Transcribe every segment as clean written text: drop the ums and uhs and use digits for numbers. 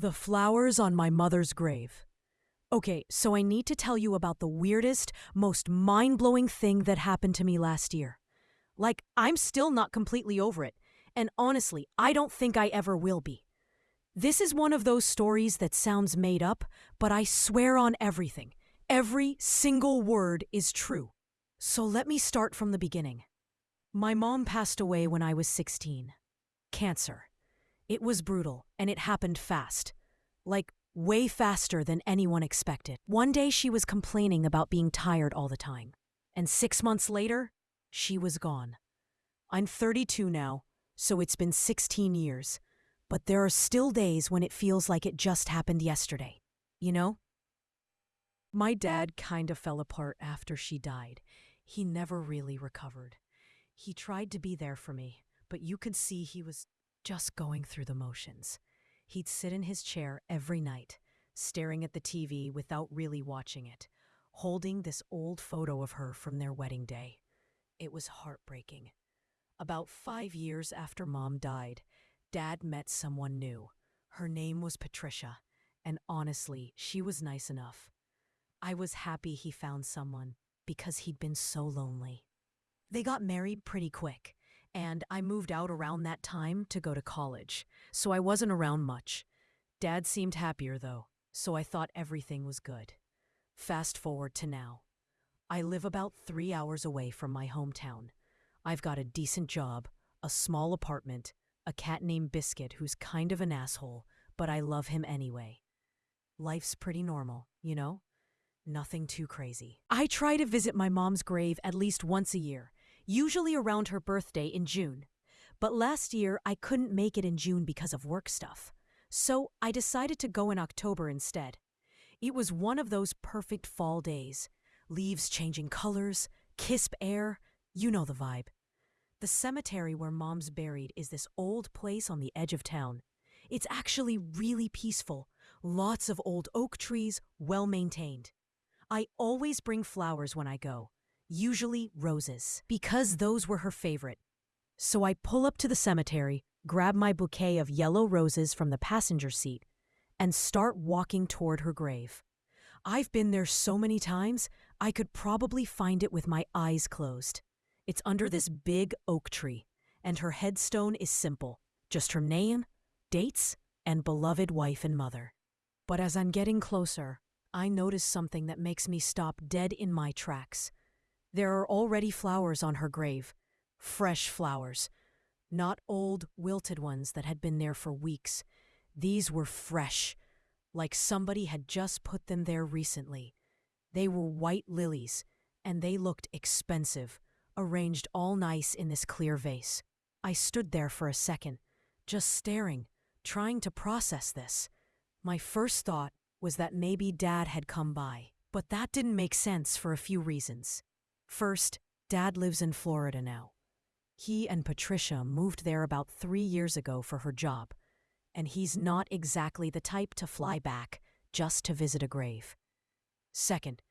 The flowers on my mother's grave. Okay, so I need to tell you about the weirdest, most mind-blowing thing that happened to me last year. Like, I'm still not completely over it, and honestly, I don't think I ever will be. This is one of those stories that sounds made up, but I swear on everything. Every single word is true. So let me start from the beginning. My mom passed away when I was 16. Cancer. It was brutal, and it happened fast. Like, way faster than anyone expected. One day she was complaining about being tired all the time. And 6 months later, she was gone. I'm 32 now, so it's been 16 years. But there are still days when it feels like it just happened yesterday. You know? My dad kind of fell apart after she died. He never really recovered. He tried to be there for me, but you could see he was just going through the motions. He'd sit in his chair every night, staring at the TV without really watching it, holding this old photo of her from their wedding day. It was heartbreaking. About 5 years after Mom died, Dad met someone new. Her name was Patricia, and honestly, she was nice enough. I was happy he found someone because he'd been so lonely. They got married pretty quick, and I moved out around that time to go to college, so I wasn't around much. Dad seemed happier though, so I thought everything was good. Fast forward to now. I live about 3 hours away from my hometown. I've got a decent job, a small apartment, a cat named Biscuit who's kind of an asshole, but I love him anyway. Life's pretty normal, you know? Nothing too crazy. I try to visit my mom's grave at least once a year, usually around her birthday in June. But last year, I couldn't make it in June because of work stuff. So I decided to go in October instead. It was one of those perfect fall days. Leaves changing colors, crisp air, you know the vibe. The cemetery where Mom's buried is this old place on the edge of town. It's actually really peaceful. Lots of old oak trees, well maintained. I always bring flowers when I go, usually roses, because those were her favorite. So I pull up to the cemetery, grab my bouquet of yellow roses from the passenger seat, and start walking toward her grave. I've been there so many times, I could probably find it with my eyes closed. It's under this big oak tree, and her headstone is simple, just her name, dates, and beloved wife and mother. But as I'm getting closer, I notice something that makes me stop dead in my tracks. There are already flowers on her grave. Fresh flowers. Not old, wilted ones that had been there for weeks. These were fresh, like somebody had just put them there recently. They were white lilies, and they looked expensive, arranged all nice in this clear vase. I stood there for a second, just staring, trying to process this. My first thought was that maybe Dad had come by, but that didn't make sense for a few reasons. First, Dad lives in Florida now. He and Patricia moved there about 3 years ago for her job, and he's not exactly the type to fly back just to visit a grave. Second,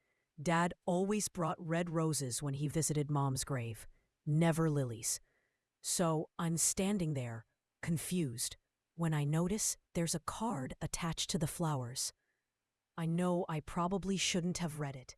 Dad always brought red roses when he visited Mom's grave, never lilies. So I'm standing there, confused, when I notice there's a card attached to the flowers. I know I probably shouldn't have read it.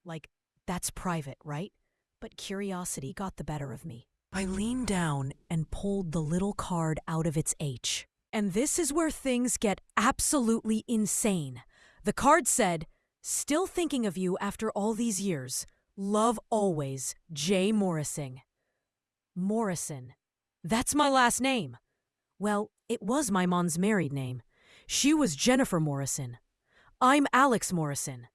Like, that's private, right? But curiosity got the better of me. I leaned down and pulled the little card out of its H. And this is where things get absolutely insane. The card said, "Still thinking of you after all these years. Love always, J. Morrison." Morrison. That's my last name. Well, it was my mom's married name. She was Jennifer Morrison. I'm Alex Morrison.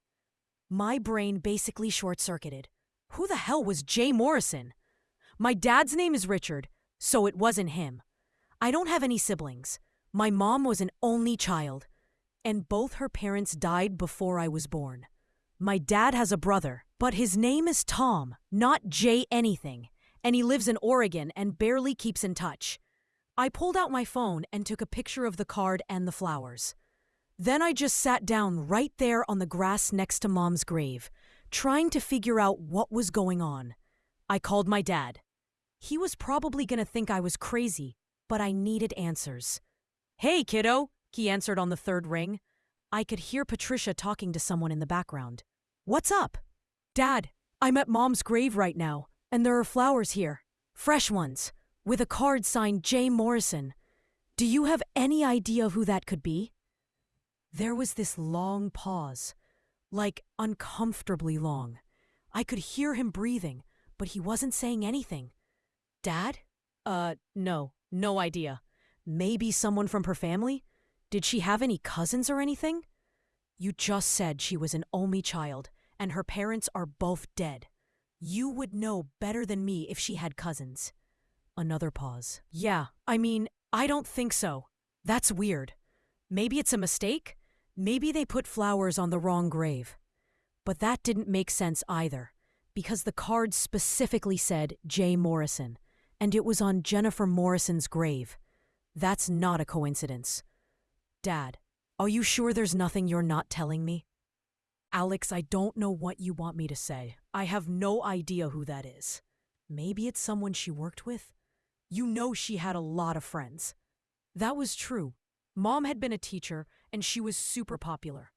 My brain basically short-circuited. Who the hell was Jay Morrison? My dad's name is Richard, so it wasn't him. I don't have any siblings. My mom was an only child, and both her parents died before I was born. My dad has a brother, but his name is Tom, not Jay anything, and he lives in Oregon and barely keeps in touch. I pulled out my phone and took a picture of the card and the flowers. Then I just sat down right there on the grass next to Mom's grave, trying to figure out what was going on. I called my dad. He was probably gonna think I was crazy, but I needed answers. "Hey, kiddo, he answered on the third ring. I could hear Patricia talking to someone in the background. What's up? Dad, I'm at Mom's grave right now, and there are flowers here. Fresh ones, with a card signed J. Morrison. Do you have any idea who that could be? There was this long pause, like uncomfortably long. I could hear him breathing, but he wasn't saying anything. Dad? No idea. Maybe someone from her family? Did she have any cousins or anything? You just said she was an only child, and her parents are both dead. You would know better than me if she had cousins. Another pause. Yeah, I don't think so. That's weird. Maybe it's a mistake? Maybe they put flowers on the wrong grave. But that didn't make sense either, because the card specifically said J. Morrison, and it was on Jennifer Morrison's grave. That's not a coincidence. Dad, are you sure there's nothing you're not telling me? Alex, I don't know what you want me to say. I have no idea who that is. Maybe it's someone she worked with? You know she had a lot of friends. That was true. Mom had been a teacher, and she was super popular.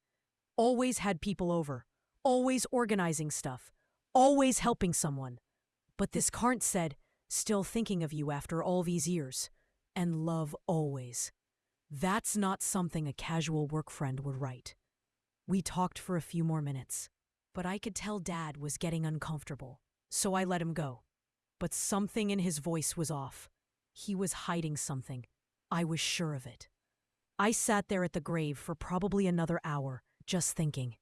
Always had people over. Always organizing stuff. Always helping someone. But this card said, still thinking of you after all these years. And love always. That's not something a casual work friend would write. We talked for a few more minutes, but I could tell Dad was getting uncomfortable, so I let him go. But something in his voice was off. He was hiding something. I was sure of it. I sat there at the grave for probably another hour, just thinking.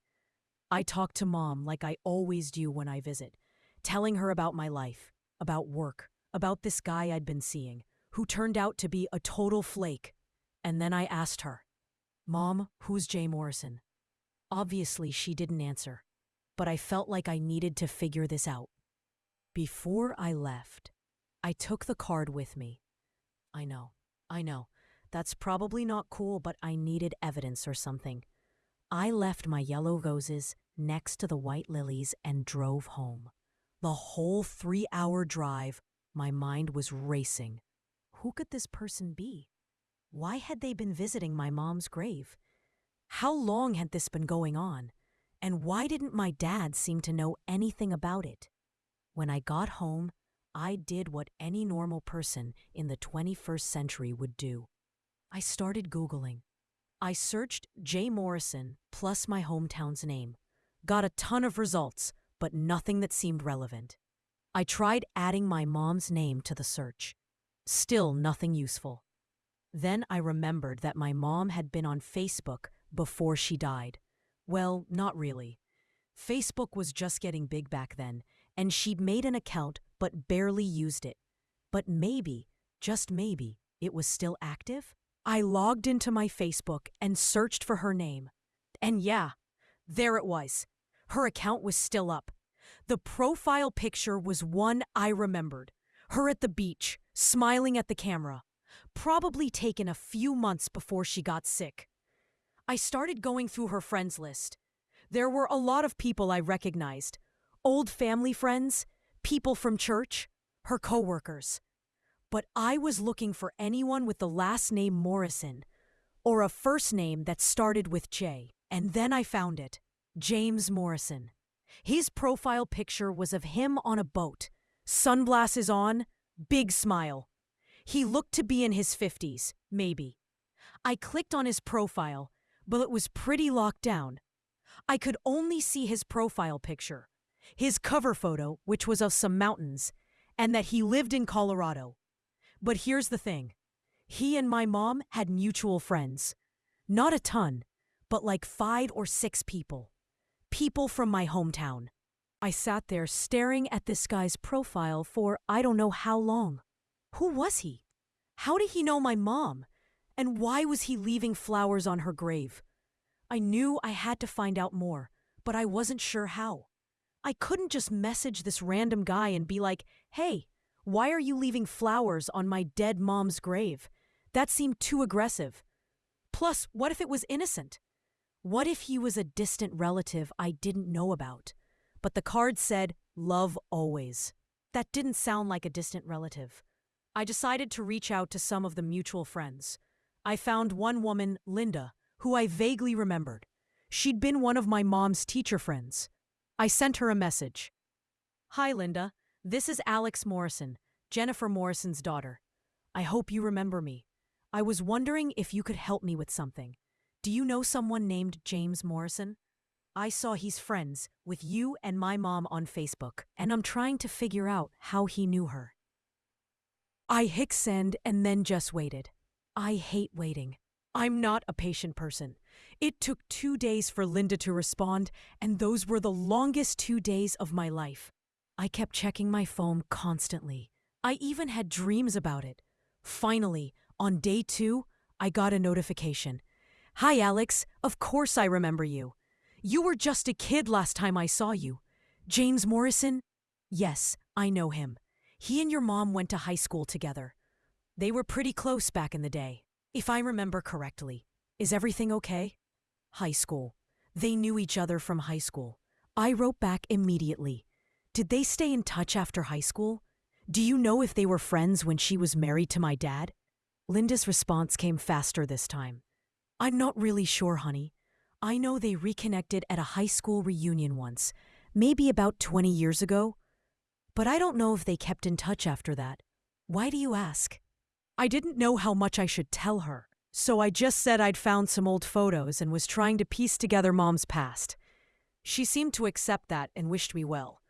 I talked to Mom like I always do when I visit, telling her about my life, about work, about this guy I'd been seeing, who turned out to be a total flake. And then I asked her, Mom, who's J. Morrison? Obviously, she didn't answer, but I felt like I needed to figure this out. Before I left, I took the card with me. I know. That's probably not cool, but I needed evidence or something. I left my yellow roses next to the white lilies and drove home. The whole 3-hour drive, my mind was racing. Who could this person be? Why had they been visiting my mom's grave? How long had this been going on? And why didn't my dad seem to know anything about it? When I got home, I did what any normal person in the 21st century would do. I started Googling. I searched J. Morrison plus my hometown's name. Got a ton of results, but nothing that seemed relevant. I tried adding my mom's name to the search. Still nothing useful. Then I remembered that my mom had been on Facebook before she died. Well, not really. Facebook was just getting big back then, and she'd made an account but barely used it. But maybe, just maybe, it was still active? I logged into my Facebook and searched for her name. And yeah, there it was. Her account was still up. The profile picture was one I remembered. Her at the beach, smiling at the camera. Probably taken a few months before she got sick. I started going through her friends list. There were a lot of people I recognized. Old family friends, people from church, her coworkers. But I was looking for anyone with the last name Morrison, or a first name that started with J. And then I found it. James Morrison. His profile picture was of him on a boat. Sunglasses on, big smile. He looked to be in his 50s, maybe. I clicked on his profile, but it was pretty locked down. I could only see his profile picture, his cover photo, which was of some mountains, and that he lived in Colorado. But here's the thing. He and my mom had mutual friends. Not a ton, but like 5 or 6 people. People from my hometown. I sat there staring at this guy's profile for I don't know how long. Who was he? How did he know my mom? And why was he leaving flowers on her grave? I knew I had to find out more, but I wasn't sure how. I couldn't just message this random guy and be like, hey, why are you leaving flowers on my dead mom's grave? That seemed too aggressive. Plus, what if it was innocent? What if he was a distant relative I didn't know about? But the card said, love always. That didn't sound like a distant relative. I decided to reach out to some of the mutual friends. I found one woman, Linda, who I vaguely remembered. She'd been one of my mom's teacher friends. I sent her a message. Hi, Linda. This is Alex Morrison, Jennifer Morrison's daughter. I hope you remember me. I was wondering if you could help me with something. Do you know someone named James Morrison? I saw he's friends with you and my mom on Facebook, and I'm trying to figure out how he knew her. I hit send and then just waited. I hate waiting. I'm not a patient person. It took 2 days for Linda to respond, and those were the longest 2 days of my life. I kept checking my phone constantly. I even had dreams about it. Finally, on day 2, I got a notification. Hi, Alex. Of course I remember you. You were just a kid last time I saw you. James Morrison? Yes, I know him. He and your mom went to high school together. They were pretty close back in the day, if I remember correctly. Is everything okay? High school. They knew each other from high school. I wrote back immediately. Did they stay in touch after high school? Do you know if they were friends when she was married to my dad? Linda's response came faster this time. I'm not really sure, honey. I know they reconnected at a high school reunion once, maybe about 20 years ago. But I don't know if they kept in touch after that. Why do you ask? I didn't know how much I should tell her, so I just said I'd found some old photos and was trying to piece together Mom's past. She seemed to accept that and wished me well.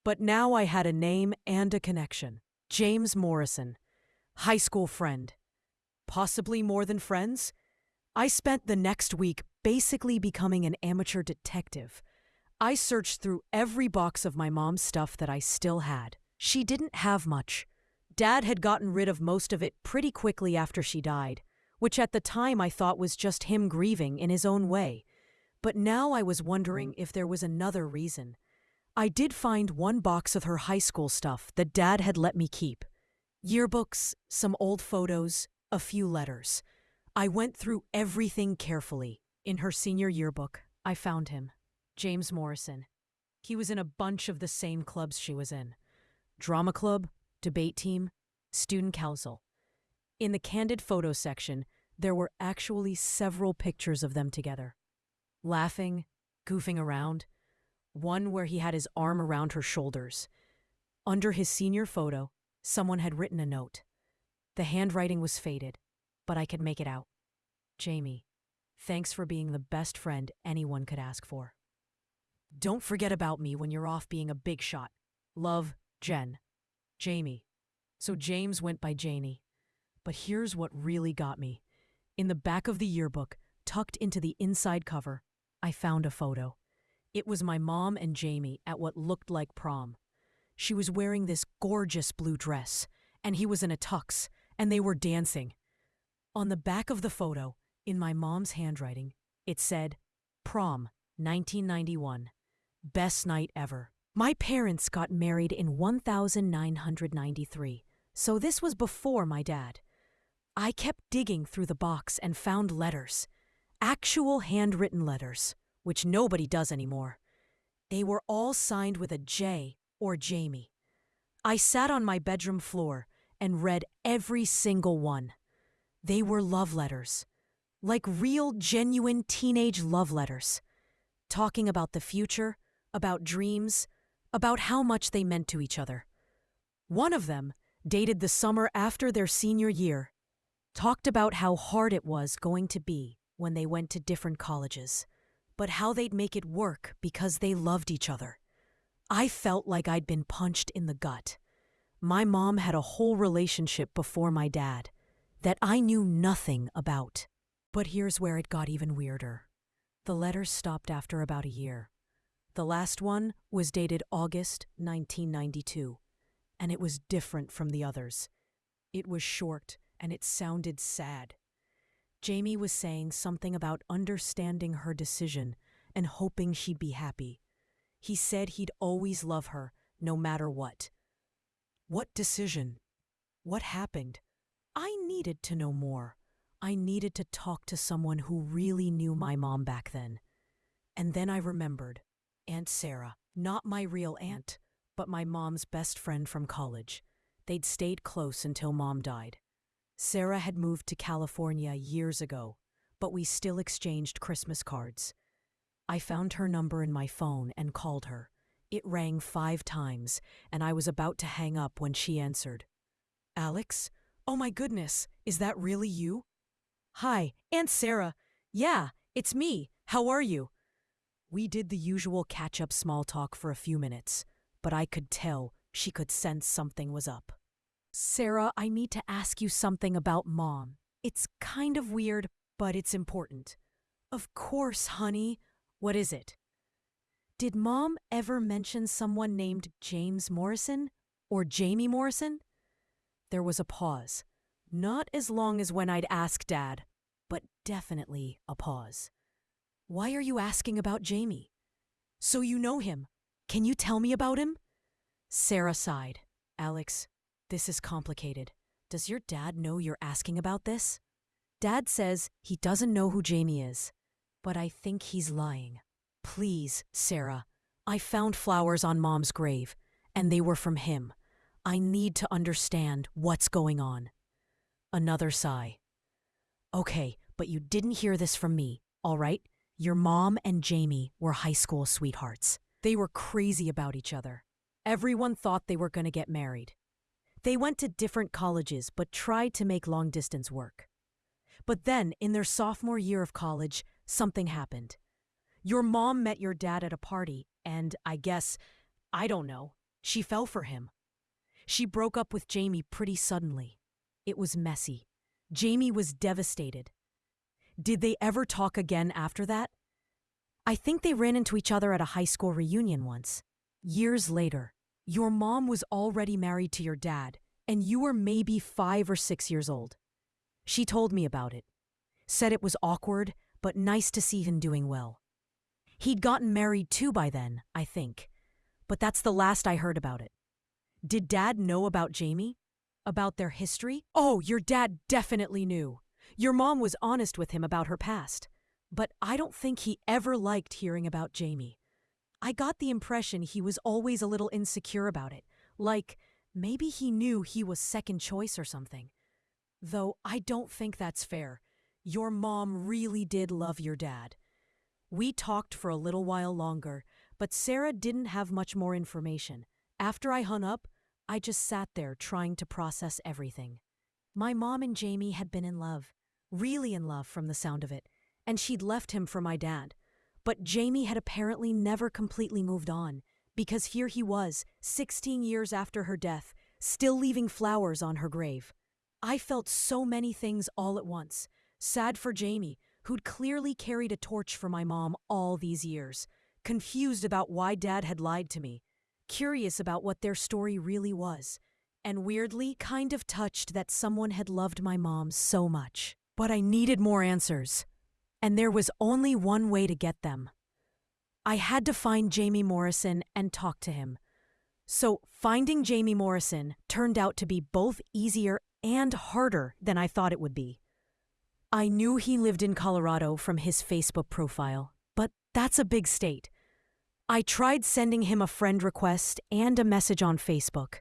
But now I had a name and a connection. James Morrison. High school friend. Possibly more than friends? I spent the next week basically becoming an amateur detective. I searched through every box of my mom's stuff that I still had. She didn't have much. Dad had gotten rid of most of it pretty quickly after she died, which at the time I thought was just him grieving in his own way. But now I was wondering if there was another reason. I did find one box of her high school stuff that Dad had let me keep. Yearbooks, some old photos, a few letters. I went through everything carefully. In her senior yearbook, I found him. James Morrison. He was in a bunch of the same clubs she was in. Drama club, debate team, student council. In the candid photo section, there were actually several pictures of them together. Laughing, goofing around. One where he had his arm around her shoulders. Under his senior photo, someone had written a note. The handwriting was faded, but I could make it out. Jamie, thanks for being the best friend anyone could ask for. Don't forget about me when you're off being a big shot. Love, Jen. Jamie. So James went by Janie. But here's what really got me. In the back of the yearbook, tucked into the inside cover, I found a photo. It was my mom and Jamie at what looked like prom. She was wearing this gorgeous blue dress, and he was in a tux, and they were dancing. On the back of the photo, in my mom's handwriting, it said, Prom, 1991. Best night ever. My parents got married in 1993, so this was before my dad. I kept digging through the box and found letters. Actual handwritten letters, which nobody does anymore. They were all signed with a J or Jamie. I sat on my bedroom floor and read every single one. They were love letters. Like real, genuine teenage love letters. Talking about the future, about dreams, about how much they meant to each other. One of them, dated the summer after their senior year, talked about how hard it was going to be when they went to different colleges, but how they'd make it work because they loved each other. I felt like I'd been punched in the gut. My mom had a whole relationship before my dad that I knew nothing about. But here's where it got even weirder. The letters stopped after about a year. The last one was dated August 1992, and it was different from the others. It was short, and it sounded sad. Jamie was saying something about understanding her decision and hoping she'd be happy. He said he'd always love her, no matter what. What decision? What happened? I needed to know more. I needed to talk to someone who really knew my mom back then. And then I remembered. Aunt Sarah, not my real aunt, but my mom's best friend from college. They'd stayed close until Mom died. Sarah had moved to California years ago, but we still exchanged Christmas cards. I found her number in my phone and called her. It rang 5 times, and I was about to hang up when she answered. Alex? Oh my goodness, is that really you? Hi, Aunt Sarah. Yeah, it's me. How are you? We did the usual catch-up small talk for a few minutes, but I could tell she could sense something was up. Sarah, I need to ask you something about Mom. It's kind of weird, but it's important. Of course, honey. What is it? Did Mom ever mention someone named James Morrison? Or Jamie Morrison? There was a pause. Not as long as when I'd ask Dad, but definitely a pause. Why are you asking about Jamie? So you know him. Can you tell me about him? Sarah sighed. Alex, this is complicated. Does your dad know you're asking about this? Dad says he doesn't know who Jamie is, but I think he's lying. Please, Sarah. I found flowers on Mom's grave, and they were from him. I need to understand what's going on. Another sigh. Okay, but you didn't hear this from me, all right? Your mom and Jamie were high school sweethearts. They were crazy about each other. Everyone thought they were going to get married. They went to different colleges but tried to make long-distance work. But then, in their sophomore year of college, something happened. Your mom met your dad at a party, and I don't know, she fell for him. She broke up with Jamie pretty suddenly. It was messy. Jamie was devastated. Did they ever talk again after that? I think they ran into each other at a high school reunion once. Years later, your mom was already married to your dad, and you were maybe 5 or 6 years old. She told me about it. Said it was awkward, but nice to see him doing well. He'd gotten married too by then, I think. But that's the last I heard about it. Did Dad know about Jamie? About their history? Oh, your dad definitely knew. Your mom was honest with him about her past. But I don't think he ever liked hearing about Jamie. I got the impression he was always a little insecure about it. Like, maybe he knew he was second choice or something. Though I don't think that's fair. Your mom really did love your dad. We talked for a little while longer, but Sarah didn't have much more information. After I hung up, I just sat there trying to process everything. My mom and Jamie had been in love. Really in love from the sound of it. And she'd left him for my dad. But Jamie had apparently never completely moved on, because here he was, 16 years after her death, still leaving flowers on her grave. I felt so many things all at once. Sad for Jamie, who'd clearly carried a torch for my mom all these years. Confused about why Dad had lied to me. Curious about what their story really was. And weirdly, kind of touched that someone had loved my mom so much. But I needed more answers. And there was only one way to get them. I had to find Jamie Morrison and talk to him. So finding Jamie Morrison turned out to be both easier and harder than I thought it would be. I knew he lived in Colorado from his Facebook profile, but that's a big state. I tried sending him a friend request and a message on Facebook.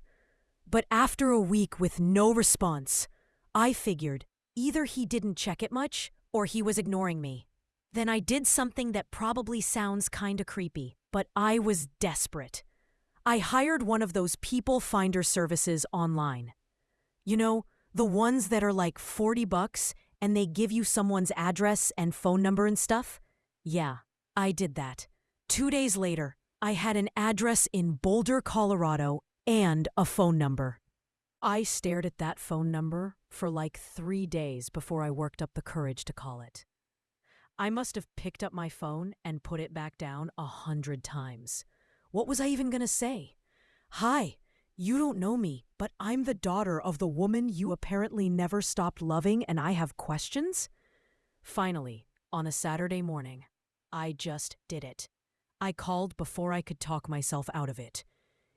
But after a week with no response, I figured either he didn't check it much or he was ignoring me. Then I did something that probably sounds kinda creepy, but I was desperate. I hired one of those people finder services online. You know, the ones that are like $40 and they give you someone's address and phone number and stuff? Yeah, I did that. 2 days later, I had an address in Boulder, Colorado, and a phone number. I stared at that phone number for like 3 days before I worked up the courage to call it. I must have picked up my phone and put it back down 100 times. What was I even gonna say? Hi, you don't know me, but I'm the daughter of the woman you apparently never stopped loving and I have questions? Finally, on a Saturday morning, I just did it. I called before I could talk myself out of it.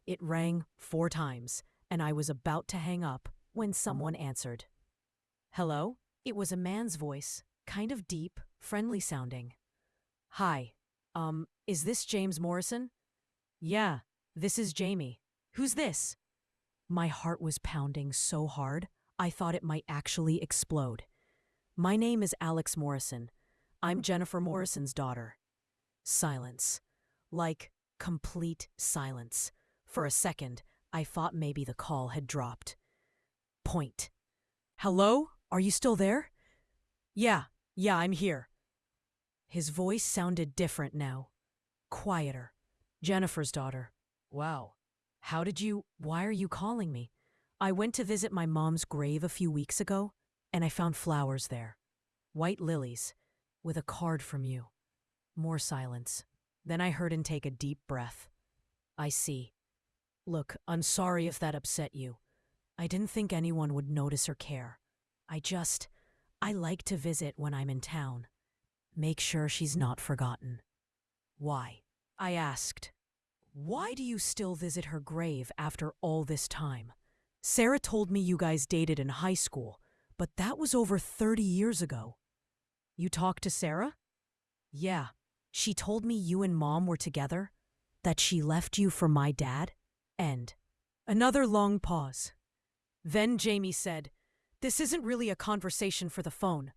It rang 4 times, and I was about to hang up when someone answered. Hello? It was a man's voice, kind of deep, friendly sounding. Hi, is this James Morrison? Yeah, this is Jamie. Who's this? My heart was pounding so hard, I thought it might actually explode. My name is Alex Morrison. I'm Jennifer Morrison's daughter. Silence. Like, complete silence. For a second, I thought maybe the call had dropped. Point. Hello? Are you still there? Yeah, I'm here. His voice sounded different now. Quieter. Jennifer's daughter. Wow. Why are you calling me? I went to visit my mom's grave a few weeks ago, and I found flowers there. White lilies, with a card from you. More silence. Then I heard him take a deep breath. I see. Look, I'm sorry if that upset you. I didn't think anyone would notice or care. I like to visit when I'm in town. Make sure she's not forgotten. Why? I asked. Why do you still visit her grave after all this time? Sarah told me you guys dated in high school, but that was over 30 years ago. You talked to Sarah? Yeah. She told me you and Mom were together, that she left you for my dad, and another long pause. Then Jamie said, "This isn't really a conversation for the phone.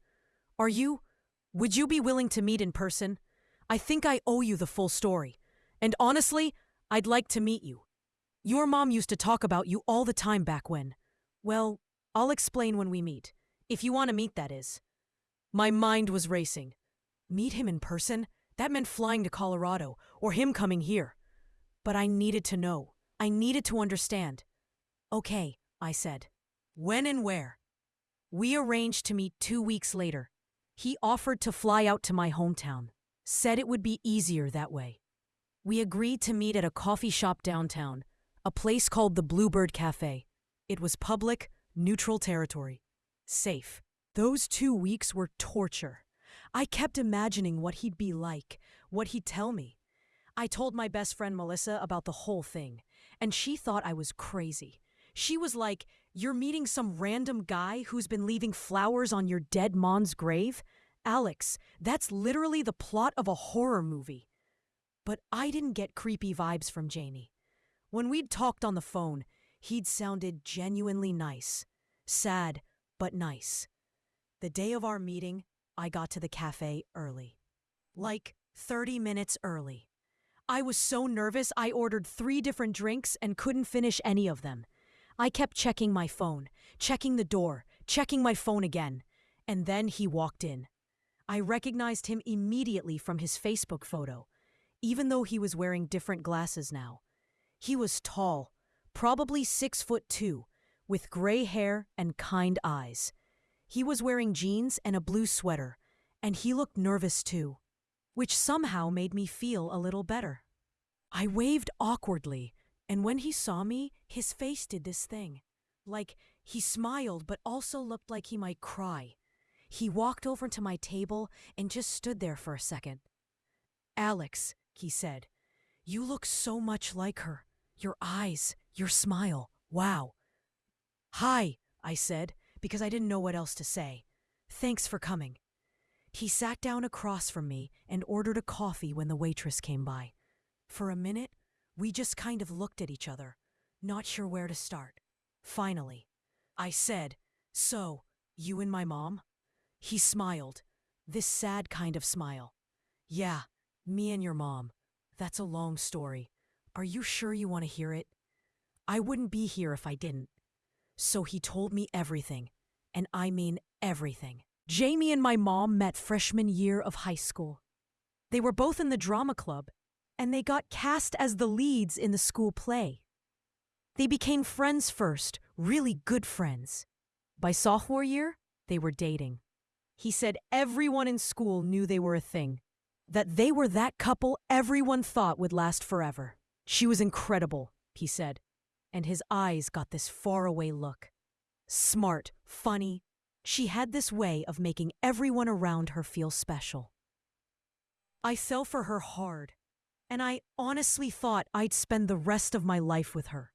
Would you be willing to meet in person? I think I owe you the full story. And honestly, I'd like to meet you. Your mom used to talk about you all the time back when. Well, I'll explain when we meet. If you want to meet, that is." My mind was racing. Meet him in person? That meant flying to Colorado, or him coming here. But I needed to know. I needed to understand. Okay, I said. When and where? We arranged to meet 2 weeks later. He offered to fly out to my hometown. Said it would be easier that way. We agreed to meet at a coffee shop downtown, a place called the Bluebird Cafe. It was public, neutral territory. Safe. Those 2 weeks were torture. I kept imagining what he'd be like, what he'd tell me. I told my best friend Melissa about the whole thing, and she thought I was crazy. She was like, "You're meeting some random guy who's been leaving flowers on your dead mom's grave? Alex, that's literally the plot of a horror movie." But I didn't get creepy vibes from Jamie. When we'd talked on the phone, he'd sounded genuinely nice. Sad, but nice. The day of our meeting, I got to the cafe early. Like 30 minutes early. I was so nervous I ordered 3 different drinks and couldn't finish any of them. I kept checking my phone, checking the door, checking my phone again. And then he walked in. I recognized him immediately from his Facebook photo, even though he was wearing different glasses now. He was tall, probably 6'2", with gray hair and kind eyes. He was wearing jeans and a blue sweater, and he looked nervous too, which somehow made me feel a little better. I waved awkwardly, and when he saw me, his face did this thing. Like, he smiled but also looked like he might cry. He walked over to my table and just stood there for a second. "Alex," he said, "you look so much like her. Your eyes, your smile, wow." "Hi," I said, because I didn't know what else to say. "Thanks for coming." He sat down across from me and ordered a coffee when the waitress came by. For a minute, we just kind of looked at each other, not sure where to start. Finally, I said, "So, you and my mom?" He smiled, this sad kind of smile. "Yeah, me and your mom. That's a long story. Are you sure you want to hear it?" I wouldn't be here if I didn't. So he told me everything, and I mean everything. Jamie and my mom met freshman year of high school. They were both in the drama club, and they got cast as the leads in the school play. They became friends first, really good friends. By sophomore year, they were dating. He said everyone in school knew they were a thing, that they were that couple everyone thought would last forever. She was incredible, he said, and his eyes got this faraway look. Smart, funny. She had this way of making everyone around her feel special. I fell for her hard, and I honestly thought I'd spend the rest of my life with her.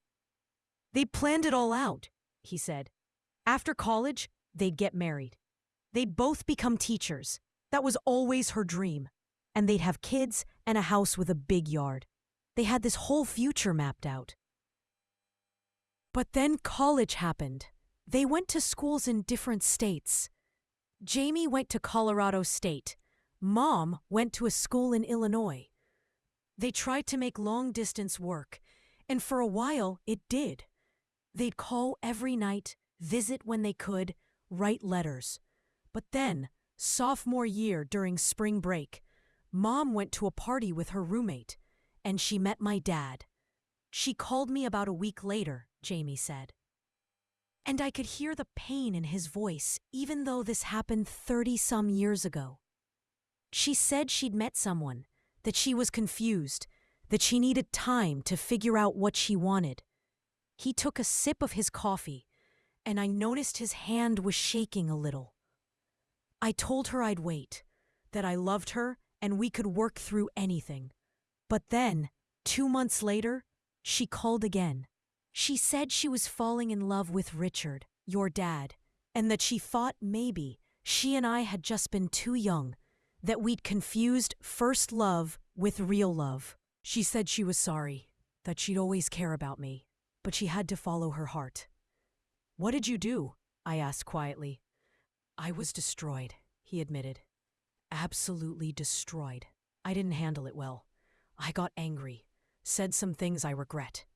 They planned it all out, he said. After college, they'd get married. They'd both become teachers. That was always her dream. And they'd have kids and a house with a big yard. They had this whole future mapped out. But then college happened, They went to schools in different states. Jamie went to Colorado State. Mom went to a school in Illinois. They tried to make long distance work, and for a while it did. They'd call every night, visit when they could, write letters. But then, sophomore year during spring break, Mom went to a party with her roommate, and she met my dad. She called me about a week later, Jamie said. And I could hear the pain in his voice, even though this happened 30-some years ago. She said she'd met someone, that she was confused, that she needed time to figure out what she wanted. He took a sip of his coffee, and I noticed his hand was shaking a little. I told her I'd wait, that I loved her and we could work through anything. But then, 2 months later, she called again. She said she was falling in love with Richard, your dad, and that she thought maybe she and I had just been too young, that we'd confused first love with real love. She said she was sorry, that she'd always care about me, but she had to follow her heart. "What did you do?" I asked quietly. "I was destroyed," he admitted. "Absolutely destroyed. I didn't handle it well. I got angry, said some things I regret.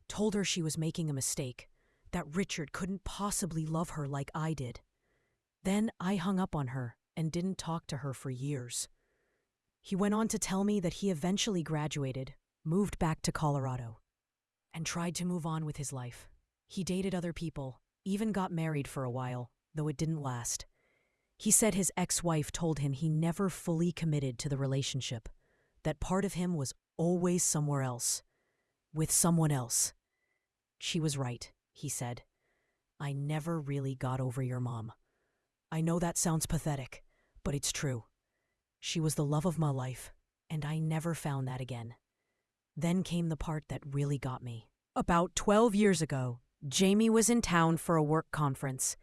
Told her she was making a mistake, that Richard couldn't possibly love her like I did. Then I hung up on her and didn't talk to her for years." He went on to tell me that he eventually graduated, moved back to Colorado, and tried to move on with his life. He dated other people, even got married for a while, though it didn't last. He said his ex-wife told him he never fully committed to the relationship, that part of him was always somewhere else, with someone else. "She was right," he said. "I never really got over your mom. I know that sounds pathetic, but it's true. She was the love of my life, and I never found that again." Then came the part that really got me. About 12 years ago, Jamie was in town for a work conference.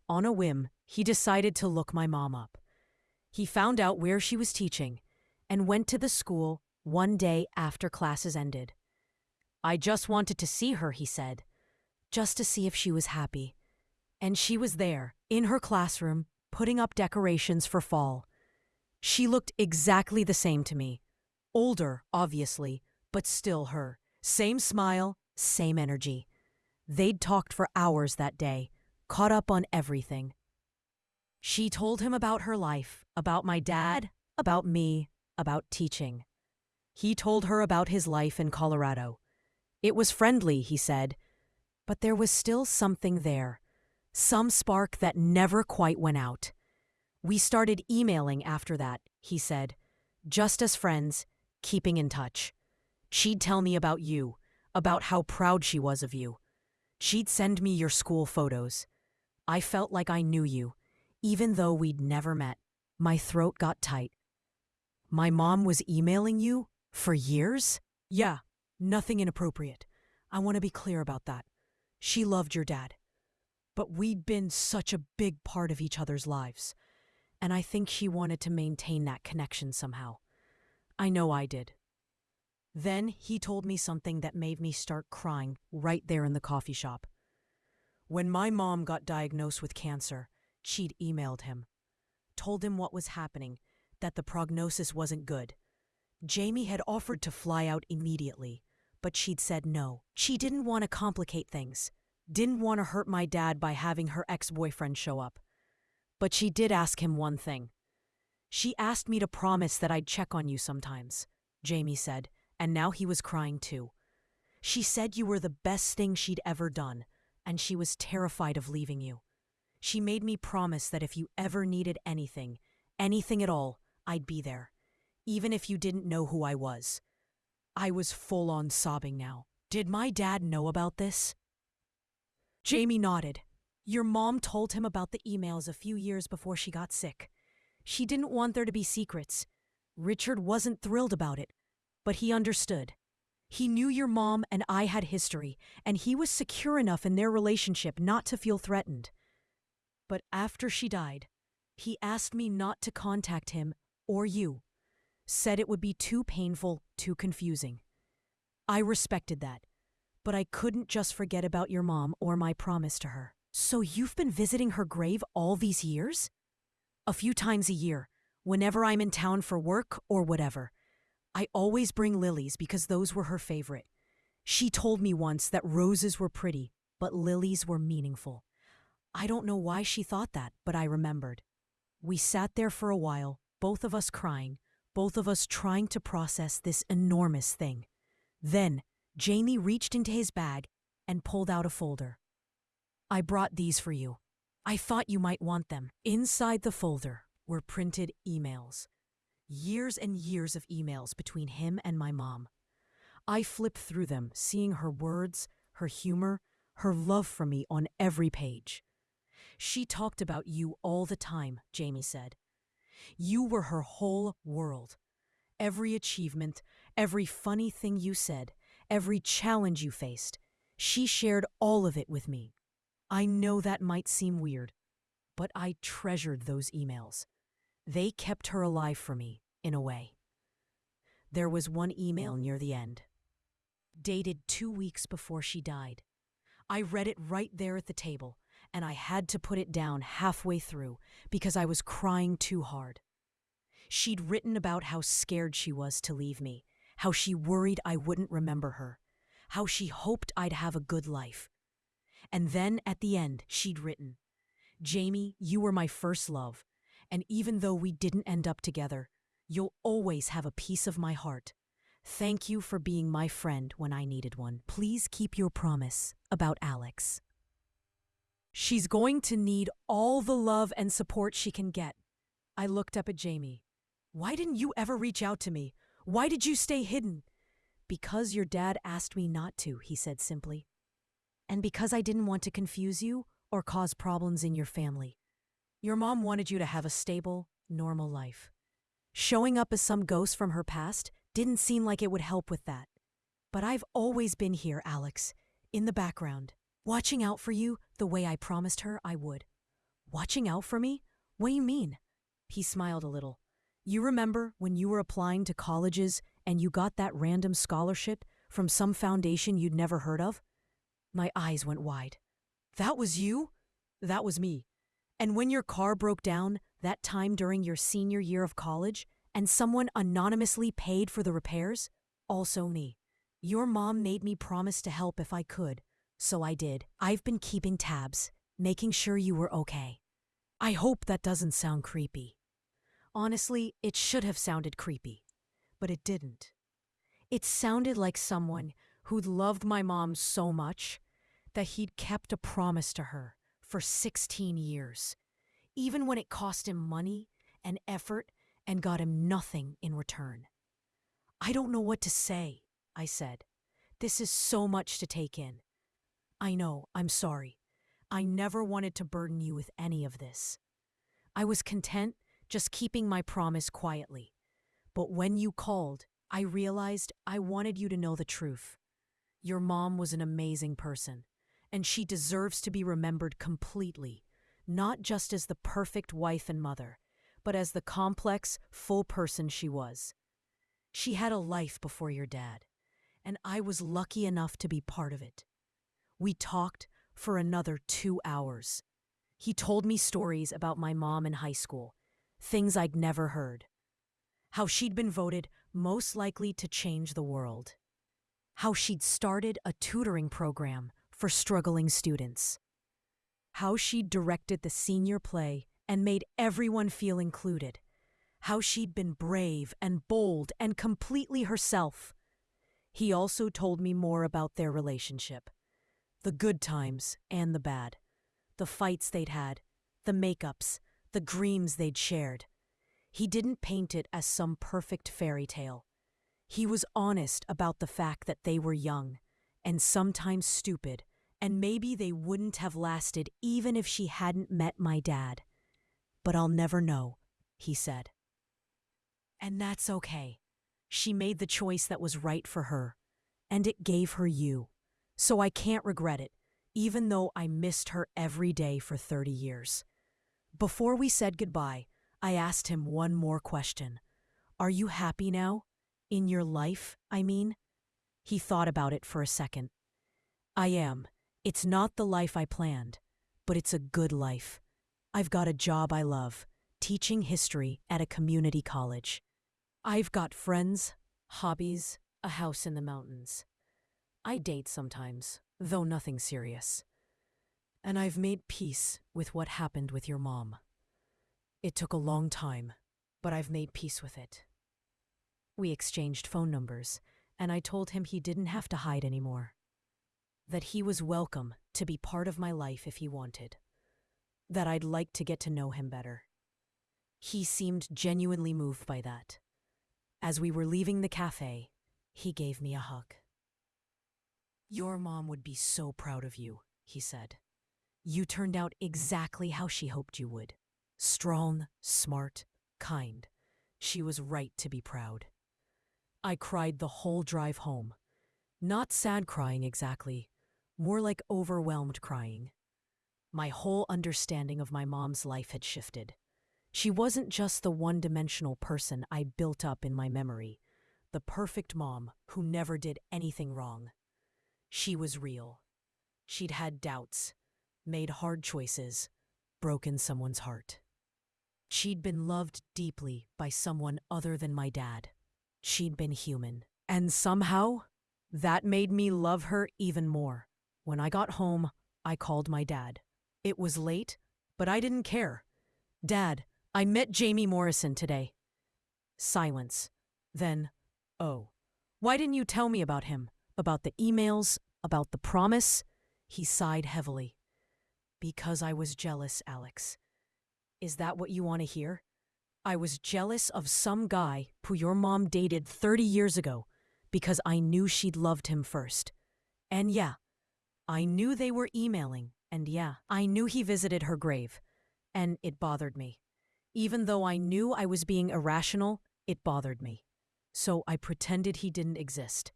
On a whim, he decided to look my mom up. He found out where she was teaching and went to the school one day after classes ended. "I just wanted to see her," he said, "just to see if she was happy." And she was there, in her classroom, putting up decorations for fall. She looked exactly the same to me. Older, obviously, but still her. Same smile, same energy. They'd talked for hours that day, caught up on everything. She told him about her life, about my dad, about me, about teaching. He told her about his life in Colorado. It was friendly, he said, but there was still something there, some spark that never quite went out. "We started emailing after that," he said, "just as friends, keeping in touch. She'd tell me about you, about how proud she was of you. She'd send me your school photos. I felt like I knew you, even though we'd never met." My throat got tight. "My mom was emailing you? For years?" "Yeah, nothing inappropriate. I want to be clear about that. She loved your dad. But we'd been such a big part of each other's lives, and I think she wanted to maintain that connection somehow. I know I did." Then he told me something that made me start crying right there in the coffee shop. When my mom got diagnosed with cancer, she'd emailed him, told him what was happening, that the prognosis wasn't good. Jamie had offered to fly out immediately, but she'd said no. She didn't want to complicate things, didn't want to hurt my dad by having her ex-boyfriend show up. But she did ask him one thing. "She asked me to promise that I'd check on you sometimes," Jamie said, and now he was crying too. "She said you were the best thing she'd ever done, and she was terrified of leaving you. She made me promise that if you ever needed anything, anything at all, I'd be there, even if you didn't know who I was." I was full on sobbing now. Did my dad know about this? Jamie nodded. "Your mom told him about the emails a few years before she got sick. She didn't want there to be secrets. Richard wasn't thrilled about it, but he understood. He knew your mom and I had history, and he was secure enough in their relationship not to feel threatened. But after she died, he asked me not to contact him or you. Said it would be too painful, too confusing. I respected that, but I couldn't just forget about your mom or my promise to her. So you've been visiting her grave all these years? A few times a year, whenever I'm in town for work or whatever. I always bring lilies because those were her favorite. She told me once that roses were pretty, but lilies were meaningful. I don't know why she thought that, but I remembered. We sat there for a while, both of us crying, both of us trying to process this enormous thing. Then, Jamie reached into his bag and pulled out a folder. I brought these for you. I thought you might want them. Inside the folder were printed emails. Years and years of emails between him and my mom. I flipped through them, seeing her words, her humor, her love for me on every page. She talked about you all the time, Jamie said. You were her whole world. Every achievement, every funny thing you said, every challenge you faced, she shared all of it with me. I know that might seem weird, but I treasured those emails. They kept her alive for me, in a way. There was one email near the end, dated 2 weeks before she died. I read it right there at the table, and I had to put it down halfway through because I was crying too hard. She'd written about how scared she was to leave me, how she worried I wouldn't remember her, how she hoped I'd have a good life. And then at the end, she'd written, Jamie, you were my first love, and even though we didn't end up together, you'll always have a piece of my heart. Thank you for being my friend when I needed one. Please keep your promise about Alex. She's going to need all the love and support she can get. I looked up at Jamie. Why didn't you ever reach out to me? Why did you stay hidden? Because your dad asked me not to, he said simply. And because I didn't want to confuse you or cause problems in your family. Your mom wanted you to have a stable, normal life. Showing up as some ghost from her past didn't seem like it would help with that. But I've always been here, Alex, in the background, watching out for you the way I promised her I would. Watching out for me? What do you mean? He smiled a little. You remember when you were applying to colleges and you got that random scholarship from some foundation you'd never heard of? My eyes went wide. That was you? That was me. And when your car broke down that time during your senior year of college and someone anonymously paid for the repairs? Also me. Your mom made me promise to help if I could, so I did. I've been keeping tabs, making sure you were okay. I hope that doesn't sound creepy. Honestly, it should have sounded creepy, but it didn't. It sounded like someone who'd loved my mom so much that he'd kept a promise to her for 16 years, even when it cost him money and effort and got him nothing in return. I don't know what to say, I said. This is so much to take in. I know, I'm sorry. I never wanted to burden you with any of this. I was content just keeping my promise quietly. But when you called, I realized I wanted you to know the truth. Your mom was an amazing person, and she deserves to be remembered completely, not just as the perfect wife and mother, but as the complex, full person she was. She had a life before your dad, and I was lucky enough to be part of it. We talked for another 2 hours. He told me stories about my mom in high school, things I'd never heard. How she'd been voted most likely to change the world. How she'd started a tutoring program for struggling students. How she'd directed the senior play and made everyone feel included. How she'd been brave and bold and completely herself. He also told me more about their relationship. The good times and the bad. The fights they'd had, the makeups, the dreams they'd shared. He didn't paint it as some perfect fairy tale. He was honest about the fact that they were young, and sometimes stupid, and maybe they wouldn't have lasted even if she hadn't met my dad. But I'll never know, he said. And that's okay. She made the choice that was right for her, and it gave her you. So I can't regret it, even though I missed her every day for 30 years. Before we said goodbye, I asked him one more question. Are you happy now? In your life, I mean? He thought about it for a second. I am. It's not the life I planned, but it's a good life. I've got a job I love, teaching history at a community college. I've got friends, hobbies, a house in the mountains. I date sometimes, though nothing serious. And I've made peace with what happened with your mom. It took a long time, but I've made peace with it. We exchanged phone numbers, and I told him he didn't have to hide anymore. That he was welcome to be part of my life if he wanted. That I'd like to get to know him better. He seemed genuinely moved by that. As we were leaving the cafe, he gave me a hug. "Your mom would be so proud of you," he said. "You turned out exactly how she hoped you would. Strong, smart, kind. She was right to be proud." I cried the whole drive home. Not sad crying exactly, more like overwhelmed crying. My whole understanding of my mom's life had shifted. She wasn't just the one-dimensional person I'd built up in my memory, the perfect mom who never did anything wrong. She was real. She'd had doubts, made hard choices, broken someone's heart. She'd been loved deeply by someone other than my dad. She'd been human. And somehow, that made me love her even more. When I got home, I called my dad. It was late, but I didn't care. "Dad, I met Jamie Morrison today." Silence. Then, "Oh, why didn't you tell me about him? About the emails? About the promise?" He sighed heavily. "Because I was jealous, Alex." "Is that what you want to hear?" "I was jealous of some guy who your mom dated 30 years ago because I knew she'd loved him first. And yeah, I knew they were emailing, and yeah, I knew he visited her grave. And it bothered me. Even though I knew I was being irrational, it bothered me. So I pretended he didn't exist."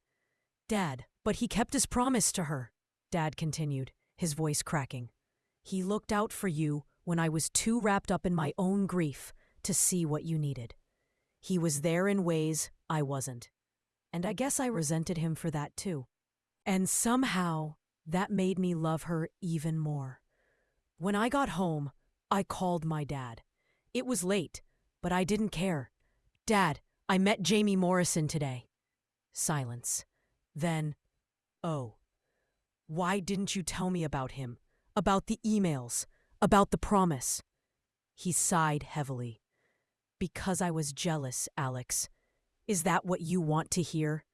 "Dad, but he kept his promise to her," Dad continued, his voice cracking. "He looked out for you when I was too wrapped up in my own grief to see what you needed. He was there in ways I wasn't. And I guess I resented him for that too. And somehow, that made me love her even more. When I got home, I called my dad. It was late, but I didn't care. "Dad, I met Jamie Morrison today." Silence. Then, "Oh, why didn't you tell me about him? About the emails? About the promise?" He sighed heavily. "Because I was jealous, Alex. Is that what you want to hear?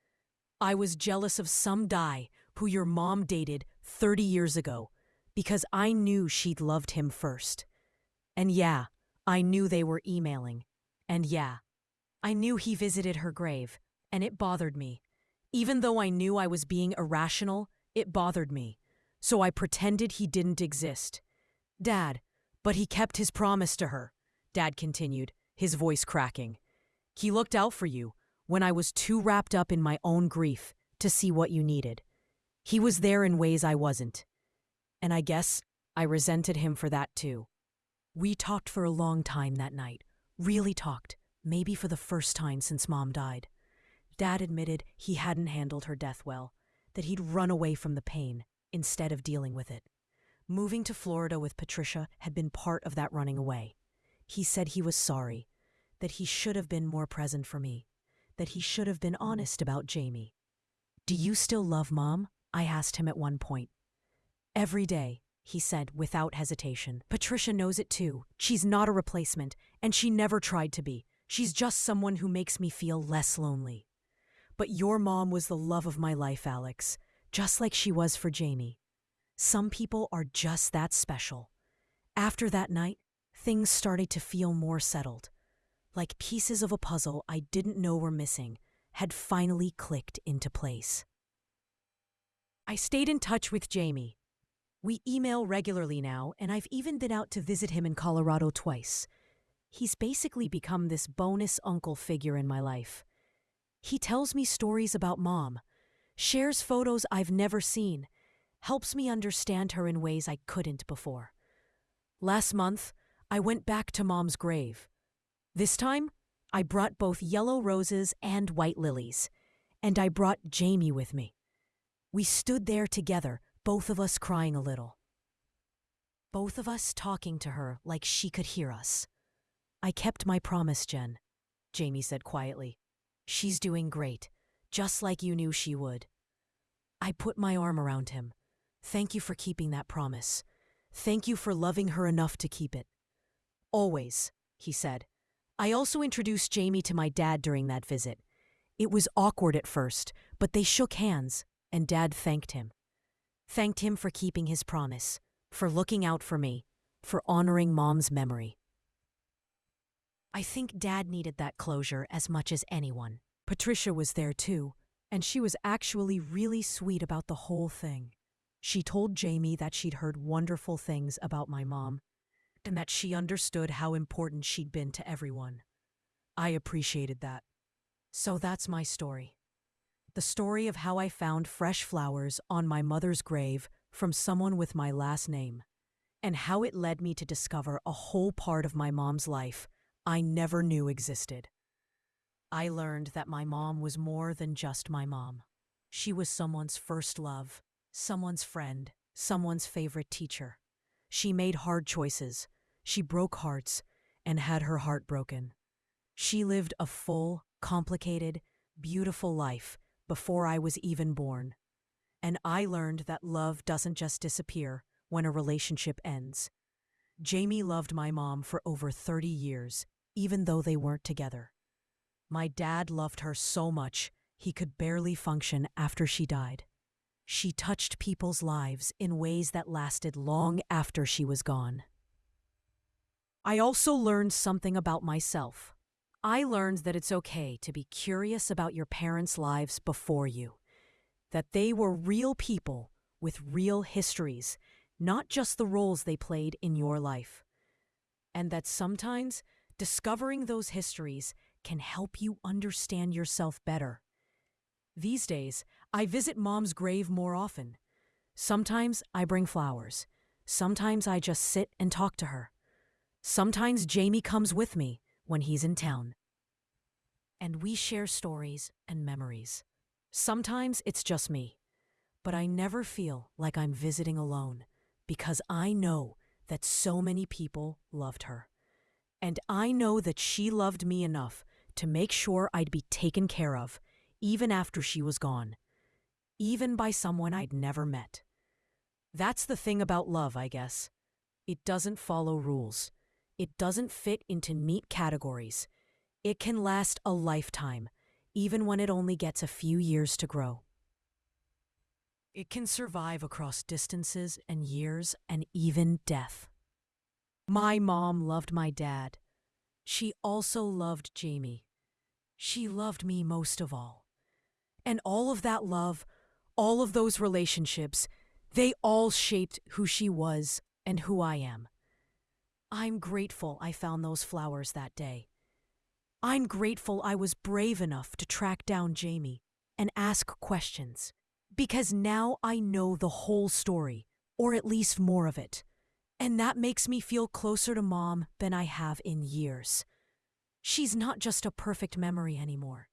I was jealous of some guy who your mom dated 30 years ago because I knew she'd loved him first. And yeah, I knew they were emailing. And yeah, I knew he visited her grave, and it bothered me. Even though I knew I was being irrational, it bothered me. So I pretended he didn't exist. Dad, but he kept his promise to her," Dad continued, his voice cracking. "He looked out for you when I was too wrapped up in my own grief to see what you needed. He was there in ways I wasn't. And I guess I resented him for that too." We talked for a long time that night. Really talked, maybe for the first time since Mom died. Dad admitted he hadn't handled her death well, that he'd run away from the pain instead of dealing with it. Moving to Florida with Patricia had been part of that running away. He said he was sorry, that he should have been more present for me, that he should have been honest about Jamie. "Do you still love Mom?" I asked him at one point. "Every day," he said without hesitation. "Patricia knows it too. She's not a replacement, and she never tried to be. She's just someone who makes me feel less lonely. But your mom was the love of my life, Alex, just like she was for Jamie. Some people are just that special." After that night, things started to feel more settled. Like pieces of a puzzle I didn't know were missing had finally clicked into place. I stayed in touch with Jamie. We email regularly now, and I've even been out to visit him in Colorado twice. He's basically become this bonus uncle figure in my life. He tells me stories about Mom, shares photos I've never seen, helps me understand her in ways I couldn't before. Last month, I went back to Mom's grave. This time, I brought both yellow roses and white lilies, and I brought Jamie with me. We stood there together, both of us crying a little. both of us talking to her like she could hear us. I kept my promise, Jen, Jamie said quietly. She's doing great, just like you knew she would. I put my arm around him. Thank you for keeping that promise. Thank you for loving her enough to keep it. Always, he said. I also introduced Jamie to my dad during that visit. It was awkward at first, but they shook hands, and Dad thanked him. Thanked him for keeping his promise, for looking out for me, for honoring Mom's memory. I think Dad needed that closure as much as anyone. Patricia was there too, and she was actually really sweet about the whole thing. She told Jamie that she'd heard wonderful things about my mom, and that she understood how important she'd been to everyone. I appreciated that. So that's my story. The story of how I found fresh flowers on my mother's grave from someone with my last name, and how it led me to discover a whole part of my mom's life I never knew existed. I learned that my mom was more than just my mom. She was someone's first love, someone's friend, someone's favorite teacher. She made hard choices. She broke hearts and had her heart broken. She lived a full, complicated, beautiful life before I was even born. And I learned that love doesn't just disappear when a relationship ends. Jamie loved my mom for over 30 years, even though they weren't together. My dad loved her so much he could barely function after she died. She touched people's lives in ways that lasted long after she was gone. I also learned something about myself. I learned that it's okay to be curious about your parents' lives before you, that they were real people with real histories, not just the roles they played in your life, and that sometimes discovering those histories can help you understand yourself better. These days, I visit Mom's grave more often. Sometimes I bring flowers. Sometimes I just sit and talk to her. Sometimes Jamie comes with me when he's in town. And we share stories and memories. Sometimes it's just me, but I never feel like I'm visiting alone because I know that so many people loved her. And I know that she loved me enough to make sure I'd be taken care of, even after she was gone, even by someone I'd never met. That's the thing about love, I guess. It doesn't follow rules. It doesn't fit into neat categories. It can last a lifetime, even when it only gets a few years to grow. It can survive across distances and years and even death. My mom loved my dad. She also loved Jamie. She loved me most of all. And all of that love, all of those relationships, they all shaped who she was and who I am. I'm grateful I found those flowers that day. I'm grateful I was brave enough to track down Jamie and ask questions, because now I know the whole story, or at least more of it, and that makes me feel closer to Mom than I have in years. She's not just a perfect memory anymore.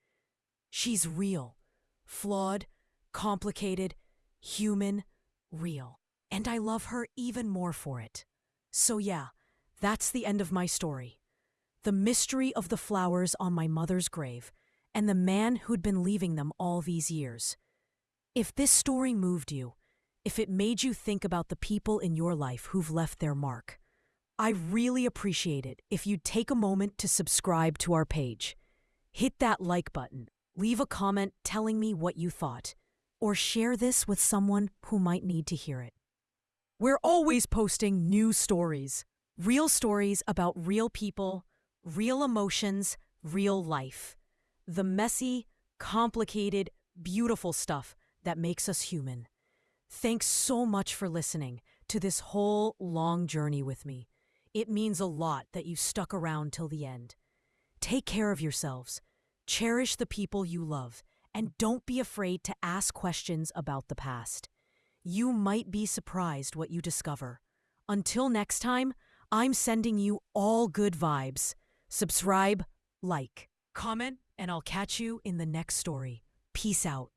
She's real, flawed, complicated, human, real, and I love her even more for it. So yeah, that's the end of my story. The mystery of the flowers on my mother's grave, and the man who'd been leaving them all these years. If this story moved you, if it made you think about the people in your life who've left their mark, I really appreciate it if you'd take a moment to subscribe to our page. Hit that like button, leave a comment telling me what you thought, or share this with someone who might need to hear it. We're always posting new stories about real people, real emotions, real life. The messy, complicated, beautiful stuff that makes us human. Thanks so much for listening to this whole long journey with me. It means a lot that you stuck around till the end. Take care of yourselves, cherish the people you love, and don't be afraid to ask questions about the past. You might be surprised what you discover. Until next time, I'm sending you all good vibes. Subscribe, like, comment, and I'll catch you in the next story. Peace out.